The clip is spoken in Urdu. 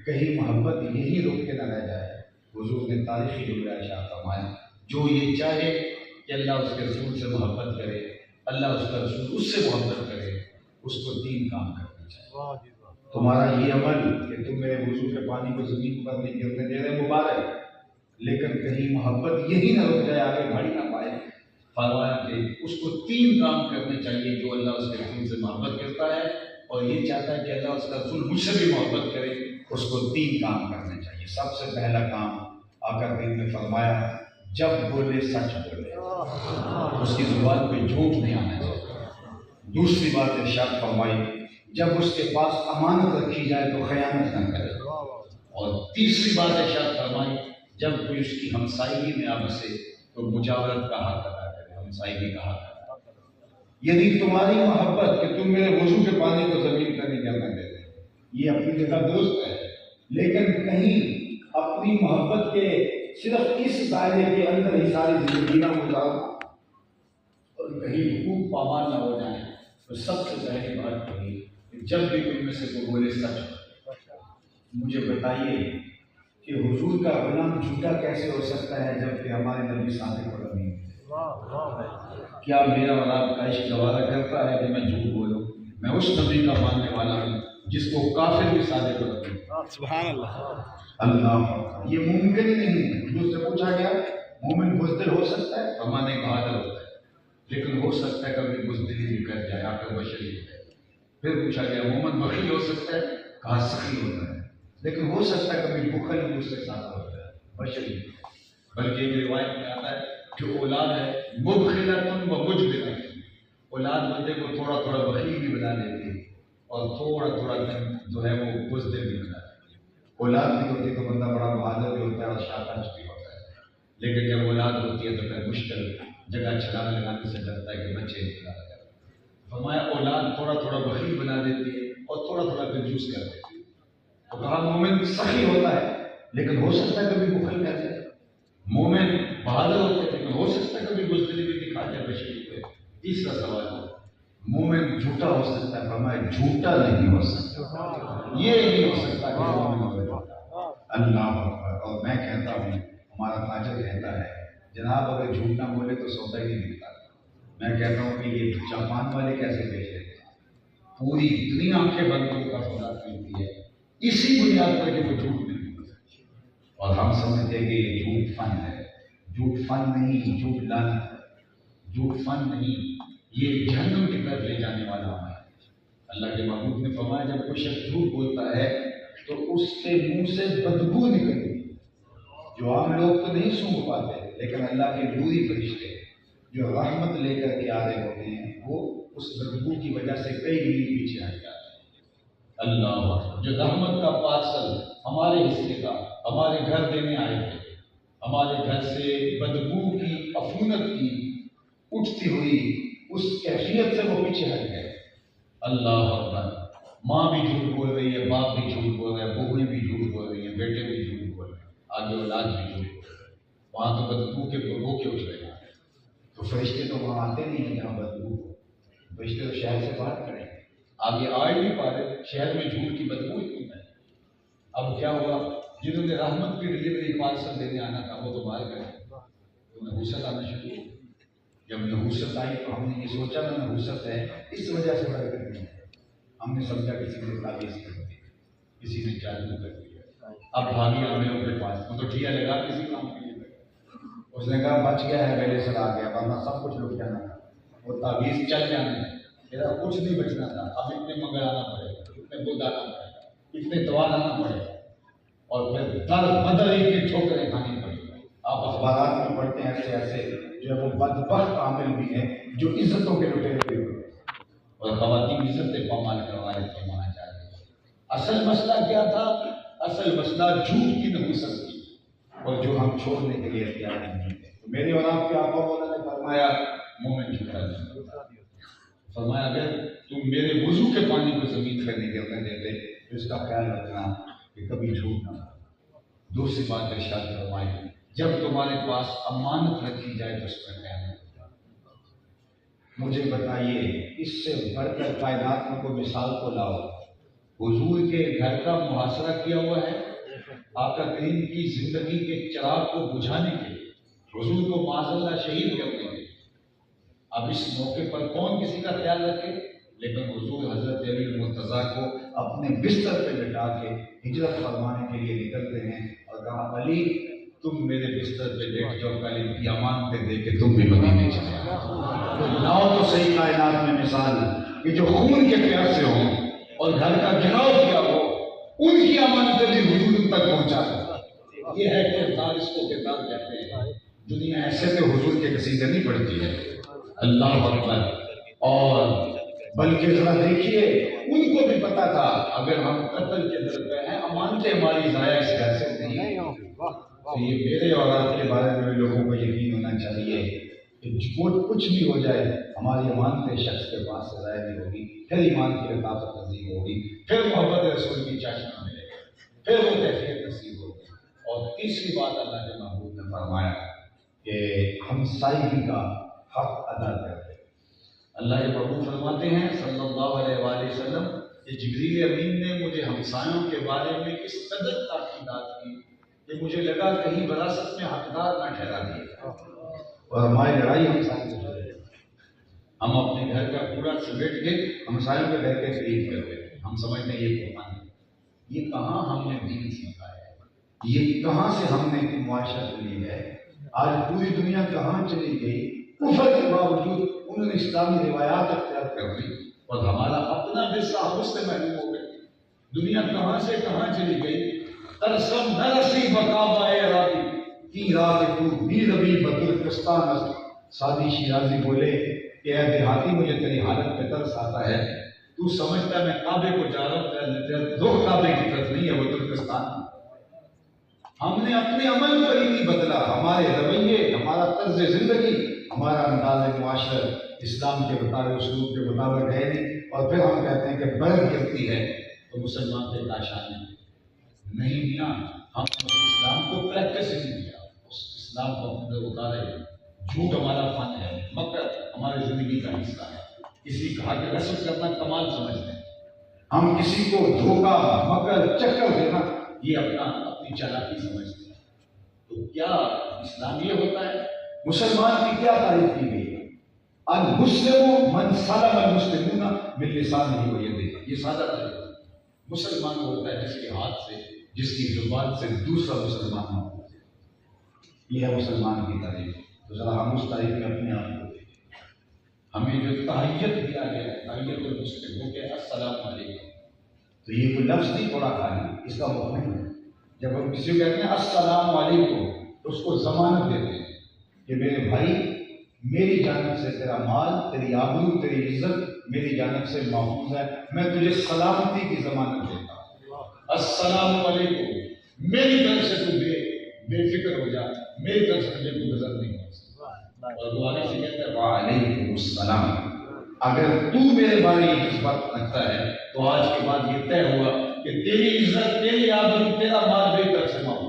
کہیں محبت یہی روک کے نہ رہ جائے۔ حضور نے تاریخی جملہ ارشاد فرمایا، جو یہ چاہے کہ اللہ اس کے رسول سے محبت کرے، اللہ اس کا رسول اس سے محبت کرے، اس کو 3 کام کرنے چاہیے۔ تمہارا یہ عمل کہ تم میرے وضو کے پانی کو زمین پر نہیں گرنے دے رہے مبارک، لیکن کہیں محبت یہی نہ رک جائے، آگے بڑھ نہ پائے۔ فرمایا کہ اس کو 3 کام کرنے چاہیے جو اللہ اس کے رسول سے محبت کرتا ہے اور یہ چاہتا ہے کہ اللہ اس کا رسول مجھ سے بھی محبت کرے، اس کو 3 کام کرنے چاہیے۔ سب سے پہلا کام آقا کریم نے فرمایا، جب بولے سچ بولے، اس کی زبان پہ جھوٹ نہیں آنا چاہیے۔ دوسری بات ارشاد فرمائی، جب اس کے پاس امانت رکھی جائے تو خیانت نہ کرے۔ اور تیسری بات ارشاد فرمائی، جب کوئی اس کی ہمسائیگی میں آ بسے تو مجاورت کا حق ادا کرے، ہمسائیگی کا حق ادا کرے۔ یعنی تمہاری محبت کہ تم میرے وضو کے پانی کو زمین پر نہیں گرنے دیتے، یہ اپنی جگہ درست ہے، لیکن کہیں اپنی محبت کے صرف اس دائرے کے اندر ہی ساری زندگی نہ گزارو اور کہیں حقوق پامال نہ ہو جائیں۔ تو سب سے پہلی بات کہی کہ جب بھی تم میں سے کوئی بولے سچ، مجھے بتائیے کہ حضور کا غلام جھوٹا کیسے ہو سکتا ہے جبکہ ہمارے نبی صادق اور امین ہیں؟ کیا میرا اور آپ کا عشق گوارا کرتا ہے کہ میں جھوٹ بولوں؟ میں اس نبی کا ماننے والا ہوں جس کو کافر بھی صادق اور امین۔ سبحان اللہ، اللہ، یہ ممکن ہی نہیں ہے۔ حضور سے پوچھا گیا مومن بزدل ہو سکتا ہے؟ ہمارے کہا ہوتا ہے، لیکن ہو سکتا ہے کبھی بزدلی بھی کر جائے، آپ کا بشری ہے۔ پھر پوچھا گیا مومن بخیل ہو سکتا ہے؟ کہا سخی ہوتا ہے، لیکن ہو سکتا ہے کبھی بخل بھی اس کے ساتھ ہوتا ہے، بشری۔ بلکہ ایک روایت میں آتا ہے جو اولاد ہے مبخلۃ و مجبرۃ، اولاد بندے کو تھوڑا تھوڑا بخیل بھی بنا دیتی ہے اور تھوڑا تھوڑا جو ہے وہ بزدل بھی بنا دیتی ہے۔ اولاد نہیں ہوتی تو بندہ بڑا بہادر بھی ہوتا ہے اور شاطر بھی ہوتا ہے، لیکن جب اولاد ہوتی ہے تو پھر مشکل جگہ چھلانے لگانے سے ڈرتا ہے کہ بچے نکلا جائے۔ فرمایا اولاد تھوڑا تھوڑا بخیل بنا دیتی ہے اور تھوڑا تھوڑا کنجوس کر دیتی ہے۔ تو کہا مومن سخی ہوتا ہے لیکن ہو سکتا ہے کبھی بخل کر جائے، مومن بہادر ہوتے ہیں لیکن ہو سکتا ہے کبھی بزدلی بھی دکھا جائے بشری پہ۔ تیسرا سوال ہے مومن جھوٹا ہو سکتا ہے؟ فرمایا جھوٹا نہیں ہو سکتا، یہ نہیں ہو سکتا کہ مومن ہو جھوٹا۔ اللہ اکبر۔ اور میں کہتا ہوں، ہمارا تاجر کہتا ہے جناب اگر جھوٹ نہ بولے تو سودا ہی نہیں ملتا۔ میں کہتا ہوں کہ یہ جاپان والے کیسے بیچ رہے ہیں؟ پوری دنیا آنکھیں بند کر کا سودا خریدتی ہے اسی بنیاد پر کہ وہ جھوٹ نہیں بولتا، اور ہم سمجھتے ہیں کہ یہ جھوٹ فن ہے۔ جھوٹ فن نہیں، جھوٹ لعنت ہے۔ جھوٹ فن نہیں، یہ جہنم کی طرف لے جانے والا عمل ہے۔ اللہ کے محبوب نے فرمایا جب کوئی شخص جھوٹ بولتا ہے تو اس کے منہ سے بدبو نکلتی ہے، جو عام لوگ تو نہیں سونگھ پاتے، لیکن اللہ کے نوری فرشتے جو رحمت لے کر کے آ رہے ہوتے ہیں وہ اس بدبو کی وجہ سے کئی میل پیچھے ہٹ جاتے ہیں۔ اللہ، جو رحمت کا پارسل ہمارے حصے کا ہمارے گھر دینے آئے تھے، ہمارے گھر سے بدبو کی عفونت کی اٹھتی ہوئی اس کیفیت سے وہ پیچھے ہٹ گئے۔ اللہ اکبر۔ ماں بھی جھوٹ بول رہی ہے، باپ بھی جھوٹ بول رہا ہے، بہویں بھی جھوٹ بول رہی ہیں، بیٹے بھی جھوٹ بول رہے ہیں، آگے اولاد بھی جھوٹ بول رہے ہیں۔ وہاں تو بدبو کے بھگو کے اٹھ رہے ہیں، تو فرشتے تو وہاں آتے نہیں ہیں جہاں بدبو ہو، فرشتے تو شہر سے باہر کھڑے ہیں، آگے آ ہی نہیں پا رہے، شہر میں جھوٹ کی بدبو اتنی ہے۔ اب کیا ہوا؟ جنہوں نے رحمت کی ڈلیوری پارسل دینے آنا تھا وہ تو باہر گئے، تو نحوست آنا شروع ہو۔ جب نحوست آئی تو ہم نے یہ سوچا نا نحوست ہے اس وجہ سے بڑھ کر دی، ہم نے سمجھا کسی نے تعویذ کر دی، کسی نے جادو کر دیا۔ اب بھاگی عاملوں کے پاس، وہ تو ٹھیا لگا کسی کام کے لیے، اس نے کہا بچ گیا ہے، پہلے سے آ گیا، ورنہ سب کچھ لوٹ جانا تھا، وہ تعویذ چل جانے میرا کچھ نہیں بچنا تھا۔ اب اتنے مگر آنا پڑے گا، اتنے بدھ آنا پڑے گا، اتنے دوال آنا پڑے گا، اور پھر در بدر ہی کی ٹھوکریں کھانی پڑے گی۔ آپ اخبارات میں پڑھتے ہیں ایسے ایسے جو ہے وہ بدبخت عامل بھی ہیں جو عزتوں کے لٹیرے ہوئے ہوتے ہیں، اور خواتین عزتیں پامال کروا رہے تھے مانا جا رہے تھے۔ اصل مسئلہ کیا تھا؟ اصل مسئلہ جھوٹ کی نحوست تھی، اور جو ہم چھوڑنے کے لیے اختیار نہیں تھے۔ تو میرے اور آپ کے آقا مولا نے فرمایا مومن جھوٹا نہیں، فرمایا اگر تم میرے وضو کے پانی کو زمین پر نہیں گرنے دیتے تو اس کا خیال رکھنا کہ کبھی جھوٹ نہ ہو۔ دوسری بات ارشاد فرمائی جب تمہارے پاس امانت رکھی جائے تو اس پر خیال رکھنا۔ مجھے بتائیے اس سے بڑھ کر کائنات میں کوئی مثال کو لاؤ حضور کے گھر کا محاصرہ کیا ہوا ہے آقا کریم کی زندگی کے چراغ کو بجھانے کے لیے، حضور کو معاذ اللہ شہید کرنے کے لیے۔ اب اس موقع پر کون کسی کا خیال رکھے؟ لیکن حضور حضرت علی المرتضیٰ کو اپنے بستر پہ لٹا کے ہجرت فرمانے کے لیے نکلتے ہیں اور کہا علی تم میرے بستر پہ لیٹ جاؤ، کل ان کی امانتیں دے کے تم بھی مدینے چلے آؤ۔ لاؤ تو صحیح کائنات میں مثال کہ جو خون کے پیاسے ہوں اور گھر کا گھراؤ کیا ہو، ان کی امانتیں بھی حضور تک پہنچا دو۔ یہ ہے کردار، اس کو کردار کہتے ہیں۔ دنیا ایسے تو حضور کے قصیدے نہیں پڑھتی ہے، اللہ اکبر۔ اور بلکہ ذرا دیکھیے ان کو بھی پتا تھا اگر ہم قتل کے در پہ ہیں، امانتیں ہماری ضائع اس گھر سے نہیں۔ تو یہ میرے اور آپ کے بارے میں لوگوں کو یقین ہونا چاہیے کہ کچھ بھی ہو جائے ہماری امانتیں شخص کے پاس سے ضائع نہیں ہوگی، پھر ایمان کی لطافت نصیب ہوگی، پھر محبت رسول کی چاشنا ملے گا، پھر وہ کیفیت نصیب ہوگی۔ اور تیسری بات اللہ کے محبوب نے فرمایا کہ ہمسائیگی کا حق ادا کرتے۔ اللہ کے محبوب فرماتے ہیں صلی اللہ علیہ وآلہ وسلم کہ جبریل امین نے مجھے ہمسایوں کے بارے میں اس قدر تاکیدات کی کہ مجھے لگا کہیں وراثت میں حقدار نہ ٹھہرا دیا اور ہماری لڑائی ہمسایوں سے ہے۔ ہم اپنے گھر کا پورا سمیٹ کے ہمسایوں کے گھر کے قریب کرتے ہیں، ہم سمجھتے ہیں یہ قرآن ہے۔ یہ کہاں ہم نے دین سیکھا ہے، یہ کہاں سے ہم نے معاشرت لی ہے؟ آج پوری دنیا کہاں چلی گئی؟ کفر کے باوجود انہوں نے اسلامی روایات اختیار کر لی اور ہمارا اپنا ورثہ ہم اس سے محروم ہو گئے۔ دنیا کہاں سے کہاں چلی گئی؟ ترسم نرسی بقابہ راتی کی رات تو بی ربی بدرکستان است۔ سادی شیرازی بولے کہ اے دیہاتی مجھے تیری حالت پہ ترس آتا ہے، تو سمجھتا ہے میں کعبے کو جا رہا ہوں، رخ کعبے کی طرف نہیں ہے، وہ ترکستان۔ ہم نے اپنے عمل کو ہی نہیں بدلا، ہمارے رویے، ہمارا طرز زندگی، ہمارا انداز معاشرت اسلام کے مطابق، اسلوب کے مطابق ہے نہیں، اور پھر ہم کہتے ہیں کہ برف گرتی ہے تو مسلمان پہ کاشان نہیں میاں، ہم اسلام کو پریکٹس ہی نہیں کیا، اس اسلام کو ہم نے اتارے۔ جھوٹ ہمارا فن ہے، مکر ہماری زندگی کا حصہ ہے، کسی کا حق رسم کرنا کمال سمجھتے ہیں، ہم کسی کو دھوکہ مکر چکر دینا یہ اپنی چالاکی سمجھتے ہیں۔ تو کیا اسلام یہ ہوتا ہے؟ مسلمان کی کیا تعریف کی گئی ہے؟ المسلم من سلم المسلمون من لسانہ و یدہ، یہ سادہ تعریف ہے۔ مسلمان وہ ہوتا ہے جس کے ہاتھ سے، جس کی زبان سے دوسرا مسلمان نہ ہو، یہ ہے مسلمان کی تعریف۔ تو ذرا ہم اس تعریف میں اپنے آپ کو دیکھیں۔ ہمیں جو تحیت دیا گیا ہے، تحیت المسلم ہو کہ السلام علیکم، تو یہ کوئی لفظ نہیں پڑا خالی، اس کا مفہوم ہے۔ جب ہم کسی کو کہتے ہیں السلام علیکم تو اس کو ضمانت دیتے ہیں کہ میرے بھائی میری جانب سے تیرا مال، تیری آبرو، تیری عزت میری جانب سے محفوظ ہے، میں تجھے سلامتی کی ضمانت دیتا ہوں۔ السلام علیکم، میری طرف سے تو بے فکر ہو جا، میری طرف سے تجھے کوئی نظر نہیں ہو سکتا۔ اور وہ آگے سے کہتا ہے وعلیکم السلام، اگر تو میرے بارے میں اس بات رکھتا ہے تو آج کے بعد یہ طے ہوا کہ تیری عزت، تیری آبرو، تیرا مال میری طرف سے محفوظ